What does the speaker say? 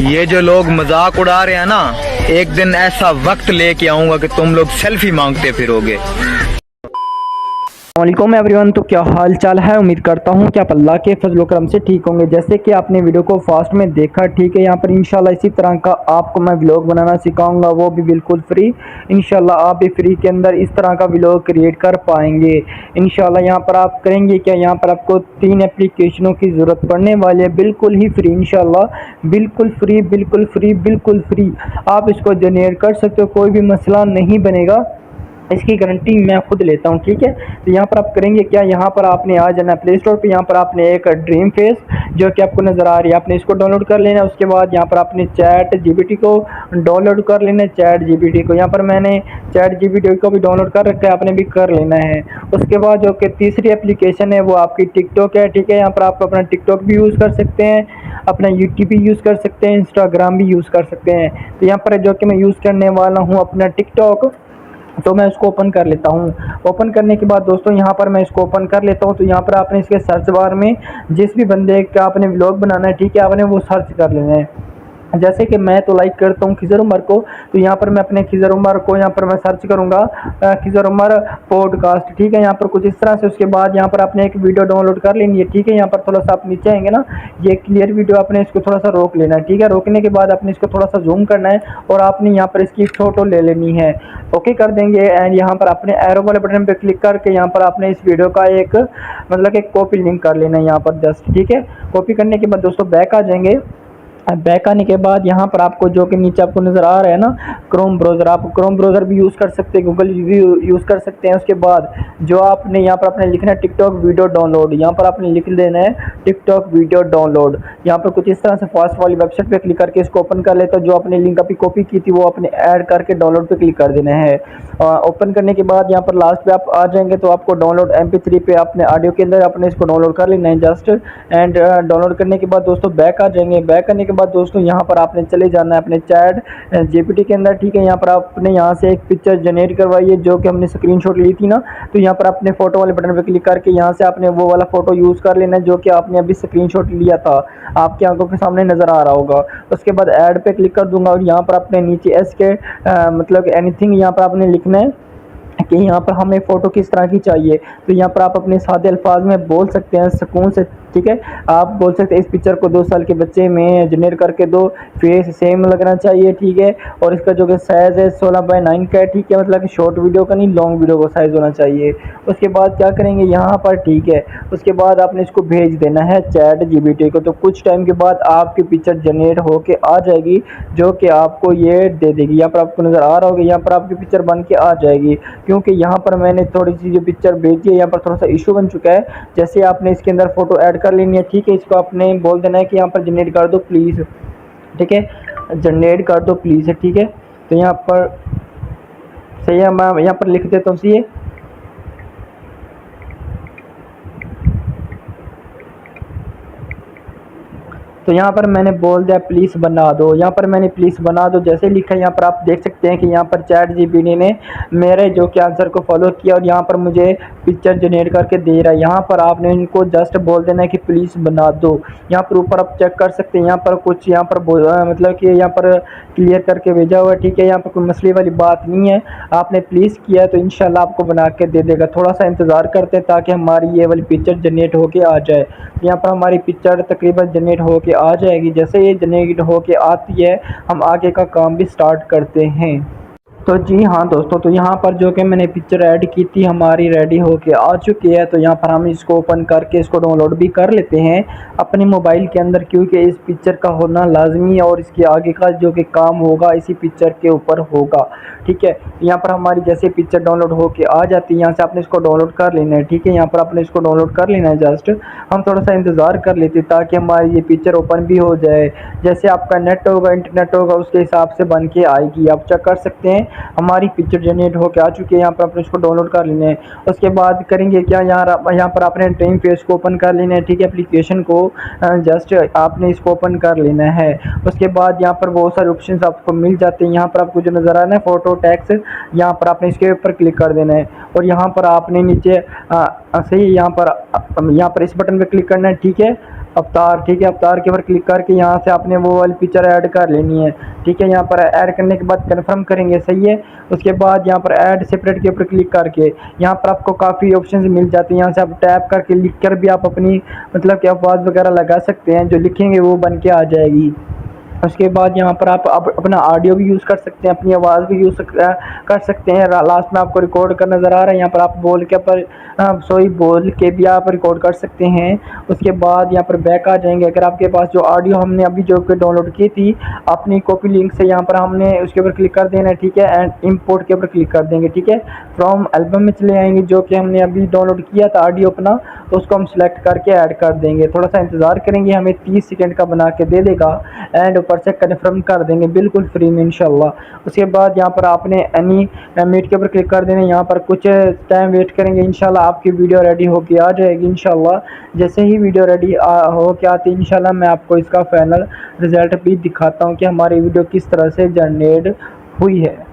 ये जो लोग मजाक उड़ा रहे हैं ना, एक दिन ऐसा वक्त लेके आऊंगा कि तुम लोग सेल्फी मांगते फिरोगे। वालेकुम एवरीवन। तो क्या हाल चाल है? उम्मीद करता हूँ कि आप अल्लाह के फजल करम से ठीक होंगे। जैसे कि आपने वीडियो को फास्ट में देखा, ठीक है। यहाँ पर इंशाल्लाह इसी तरह का आपको मैं व्लॉग बनाना सिखाऊंगा, वो भी बिल्कुल फ्री। इंशाल्लाह आप भी फ्री के अंदर इस तरह का व्लॉग क्रिएट कर पाएंगे इंशाल्लाह। यहाँ पर आप करेंगे क्या, यहाँ पर आपको 3 एप्लीकेशनों की ज़रूरत पड़ने वाली है, बिल्कुल ही फ्री इंशाल्लाह। बिल्कुल फ्री, बिल्कुल फ्री, बिल्कुल फ्री। आप इसको जनरेट कर सकते हो, कोई भी मसला नहीं बनेगा, इसकी गारंटी मैं खुद लेता हूँ, ठीक है। तो यहाँ पर आप करेंगे क्या, यहाँ पर आपने आ जाना प्ले स्टोर पे। यहाँ पर आपने एक ड्रीम फेस जो कि आपको नज़र आ रही है, आपने इसको डाउनलोड कर लेना है। उसके बाद यहाँ पर आपने चैट जीपीटी को डाउनलोड कर लेना है। चैट जीपीटी को यहाँ पर मैंने चैट जीपीटी को भी डाउनलोड कर रखा है, आपने भी कर लेना है। उसके बाद जो कि तीसरी एप्लीकेशन है वो आपकी टिकटॉक है, ठीक है। यहाँ पर आप अपना टिकटॉक भी यूज़ कर सकते हैं, अपना यूट्यूब भी यूज़ कर सकते हैं, इंस्टाग्राम भी यूज़ कर सकते हैं। तो यहाँ पर जो कि मैं यूज़ करने वाला हूँ अपना टिकटॉक, तो मैं इसको ओपन कर लेता हूँ। ओपन करने के बाद दोस्तों यहाँ पर मैं इसको ओपन कर लेता हूँ। तो यहाँ पर आपने इसके सर्च बार में जिस भी बंदे का आपने व्लॉग बनाना है, ठीक है, आपने वो सर्च कर लेना है। जैसे कि मैं तो लाइक करता हूँ खिज़र उमर को, तो यहाँ पर मैं अपने खिज़र उमर को यहाँ पर मैं सर्च करूँगा, खिज़र उमर पॉडकास्ट, ठीक है। यहाँ पर कुछ इस तरह से। उसके बाद यहाँ पर आपने एक वीडियो डाउनलोड कर लेनी है, ठीक है। यहाँ पर थोड़ा सा आप नीचे आएंगे ना, ये क्लियर वीडियो, आपने इसको थोड़ा सा रोक लेना है, ठीक है। रोकने के बाद आपने इसको थोड़ा सा जूम करना है और आपने यहाँ पर इसकी फ़ोटो ले लेनी है, ओके कर देंगे। एंड यहाँ पर अपने एरो वाले बटन पर क्लिक करके यहाँ पर आपने इस वीडियो का एक मतलब एक कॉपी लिंक कर लेना है यहाँ पर जस्ट, ठीक है। कॉपी करने के बाद दोस्तों बैक आ जाएंगे। बैक आने के बाद यहाँ पर आपको जो कि नीचे आपको नज़र आ रहा है ना क्रोम ब्राउज़र, आप क्रोम ब्राउज़र भी यूज़ कर सकते हैं, गूगल भी यूज़ कर सकते हैं। उसके बाद जो आपने यहाँ पर आपने लिखना है टिकटॉक वीडियो डाउनलोड, यहाँ पर आपने लिख देना है टिकटॉक वीडियो डाउनलोड। यहाँ पर कुछ इस तरह से फास्ट वाली वेबसाइट पे क्लिक करके इसको ओपन कर लेते हो। जो आपने लिंक अभी कॉपी की थी वो आपने ऐड करके डाउनलोड पे क्लिक कर देना है। ओपन करने के बाद यहाँ पर लास्ट पे आप आ जाएंगे तो आपको डाउनलोड MP3 पे अपने ऑडियो के अंदर आपने इसको डाउनलोड कर लेना है जस्ट। एंड डाउनलोड करने के बाद दोस्तों बैक आ जाएंगे। बैक करने के बाद दोस्तों यहाँ पर आपने चले जाना है अपने चैट जीपीटी के अंदर, ठीक है। यहाँ पर आपने यहाँ से एक पिक्चर जनरेट करवाई है जो कि हमने स्क्रीनशॉट ली थी ना, तो यहाँ पर आपने फोटो वाले बटन पर क्लिक करके यहाँ से आपने वो वाला फोटो यूज़ कर लेना है जो कि आपने अभी स्क्रीनशॉट लिया था, आपकी आंखों के सामने नज़र आ रहा होगा। उसके बाद ऐड पे क्लिक कर दूंगा और यहाँ पर आपने नीचे एस के मतलब एनीथिंग यहाँ पर आपने लिखना है कि यहाँ पर हमें फ़ोटो किस तरह की चाहिए। तो यहाँ पर आप अपने सादे अल्फाज में बोल सकते हैं सुकून से, ठीक है। आप बोल सकते हैं इस पिक्चर को 2 साल के बच्चे में जनरेट करके दो, फेस सेम लगना चाहिए, ठीक है। और इसका जो कि साइज़ है 16:9 का है, ठीक है। मतलब कि शॉर्ट वीडियो का नहीं, लॉन्ग वीडियो का साइज़ होना चाहिए। उसके बाद क्या करेंगे यहाँ पर, ठीक है, उसके बाद आपने इसको भेज देना है चैट जीपीटी को। तो कुछ टाइम के बाद आपकी पिक्चर जनरेट होके आ जाएगी जो कि आपको ये दे देगी। यहाँ पर आपको नज़र आ रहा होगा, यहाँ पर आपकी पिक्चर बन के आ जाएगी। क्योंकि यहाँ पर मैंने थोड़ी सी जो पिक्चर भेजी है यहाँ पर थोड़ा सा इशू बन चुका है। जैसे आपने इसके अंदर फ़ोटो ऐड कर लेनी है, ठीक है। इसको आपने बोल देना है कि यहाँ पर जनरेट कर दो प्लीज़, ठीक है, जनरेट कर दो प्लीज़, ठीक है। तो यहाँ पर सही है, मैं यहाँ पर लिख देता हूँ सी। तो यहाँ पर मैंने बोल दिया प्लीज़ बना दो, यहाँ पर मैंने प्लीज़ बना दो जैसे लिखा है। यहाँ पर आप देख सकते हैं कि यहाँ पर चैट जीपीटी ने मेरे जो कि आंसर को फॉलो किया और यहाँ पर मुझे पिक्चर जनरेट करके दे रहा है। यहाँ पर आपने इनको जस्ट बोल देना है कि प्लीज़ बना दो। यहाँ पर ऊपर आप चेक कर सकते हैं, यहाँ पर कुछ यहाँ पर मतलब कि यहाँ पर क्लियर करके भेजा हुआ है, ठीक है। यहाँ पर कोई मसले वाली बात नहीं है, आपने प्लीज़ किया तो इंशाल्लाह आपको बना के दे देगा। थोड़ा सा इंतज़ार करते हैं ताकि हमारी ये वाली पिक्चर जनरेट होके आ जाए। यहाँ पर हमारी पिक्चर तकरीबन जनरेट होके आ जाएगी। जैसे ये जनरेट होके आती है हम आगे का काम भी स्टार्ट करते हैं। तो जी हाँ दोस्तों, तो यहाँ पर जो कि मैंने पिक्चर ऐड की थी हमारी रेडी होके आ चुकी है। तो यहाँ पर हम इसको ओपन करके इसको डाउनलोड भी कर लेते हैं अपने मोबाइल के अंदर, क्योंकि इस पिक्चर का होना लाजमी है और इसके आगे का जो कि काम होगा इसी पिक्चर के ऊपर होगा, ठीक है। यहाँ पर हमारी जैसे पिक्चर डाउनलोड होके आ जाती है, यहाँ से आपने इसको डाउनलोड कर लेना है, ठीक है। यहाँ पर आपने इसको डाउनलोड कर लेना है जस्ट। हम थोड़ा सा इंतज़ार कर लेते ताकि हमारी ये पिक्चर ओपन भी हो जाए। जैसे आपका नेट होगा, इंटरनेट होगा, उसके हिसाब से बन के आएगी, आप चेक कर सकते हैं। हमारी पिक्चर जनरेट होकर आ चुकी है, यहाँ पर आपने इसको डाउनलोड कर लेना है। उसके बाद करेंगे क्या, यहाँ पर आपने ड्रीम फेस को ओपन कर लेना है, ठीक है। एप्लीकेशन को जस्ट आपने इसको ओपन कर लेना है। उसके बाद यहाँ पर बहुत सारे ऑप्शंस आपको मिल जाते हैं। यहाँ पर आपको जो नज़र आ रहा है फ़ोटो टैक्स, यहाँ पर आपने इसके ऊपर क्लिक कर देना है और यहाँ पर आपने नीचे सही यहाँ पर इस बटन पर क्लिक करना है, ठीक है। अवतार, ठीक है। अवतार के ऊपर क्लिक करके यहाँ से आपने वो वाली पिक्चर ऐड कर लेनी है, ठीक है। यहाँ पर ऐड करने के बाद कंफर्म करेंगे, सही है। उसके बाद यहाँ पर ऐड सेपरेट के ऊपर क्लिक करके यहाँ पर आपको काफ़ी ऑप्शंस मिल जाते हैं। यहाँ से आप टैप करके लिख कर भी आप अपनी मतलब कि आवाज़ वगैरह लगा सकते हैं, जो लिखेंगे वो बन के आ जाएगी। उसके बाद यहाँ पर आप अपना ऑडियो भी यूज़ कर सकते हैं, अपनी आवाज़ भी यूज़ कर सकते हैं। लास्ट में आपको रिकॉर्ड का नज़र आ रहा है, यहाँ पर आप बोल के बोल के भी आप रिकॉर्ड कर सकते हैं। उसके बाद यहाँ पर बैक आ जाएंगे। अगर आपके पास जो ऑडियो हमने अभी जो डाउनलोड की थी अपनी कॉपी लिंक से, यहाँ पर हमने उसके ऊपर क्लिक कर देना है, ठीक है। एंड इम्पोर्ट के ऊपर क्लिक कर देंगे, ठीक है। फ्रॉम एल्बम में चले आएंगे, जो कि हमने अभी डाउनलोड किया था ऑडियो अपना, तो उसको हम सिलेक्ट करके ऐड कर देंगे। थोड़ा सा इंतज़ार करेंगे, हमें 30 सेकंड का बना के दे देगा एंड ऊपर से कन्फर्म कर देंगे बिल्कुल फ्री में इंशाल्लाह। उसके बाद यहाँ पर आपने एनी मीट के ऊपर क्लिक कर देना। यहाँ पर कुछ टाइम वेट करेंगे, इंशाल्लाह आपकी वीडियो रेडी होके आ जाएगी इंशाल्लाह। जैसे ही वीडियो रेडी हो के आती है इंशाल्लाह मैं आपको इसका फाइनल रिजल्ट भी दिखाता हूँ कि हमारी वीडियो किस तरह से जनरेट हुई है।